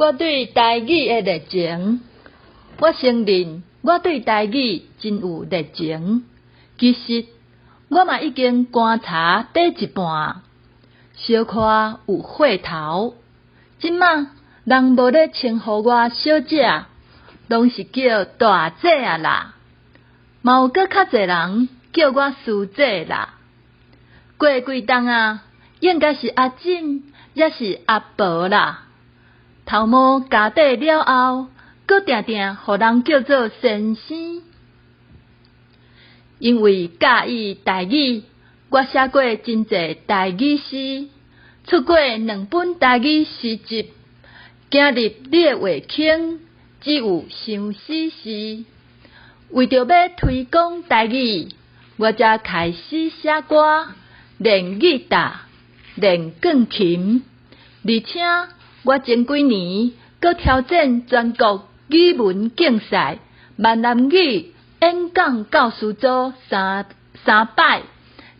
我对台语的热情，我承认我对台语真有热情。其实我嘛已经观察第一半，小可有岁头。即马人无咧称呼我小姐，拢是叫大姐啊啦。嘛有搁较侪人叫我师姐啦。过几冬啊，应该是阿婶，也是阿婆啦。头毛加底了后，搁定定互人叫做先生。因为介意台语，我写过真侪台语诗，出过2本台语诗集。今日你的话腔，只有相思诗。为着要推广台语，我才开始写歌，练吉他，练钢琴，而且我前几年搁挑战全国语文竞赛闽南语演讲教师组三摆，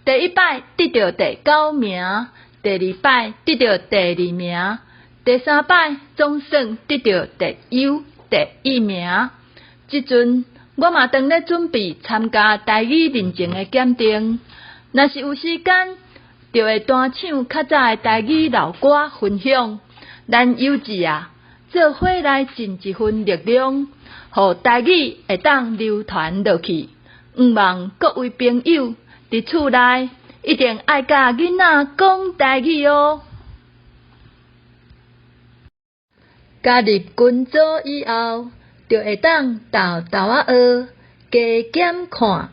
第一摆得到第9名，第2摆得到第2名，第3摆总算得到第1名。即阵我嘛当咧准备参加台语认证的检定，若是有时间，就会单唱较早的台语老歌分享。咱幼稚啊，做伙来尽一份力量，互台语会当流传落去。毋望各位朋友伫厝内一定爱甲囡仔讲台语哦。加入群组以后，就会当豆豆仔学，加减看。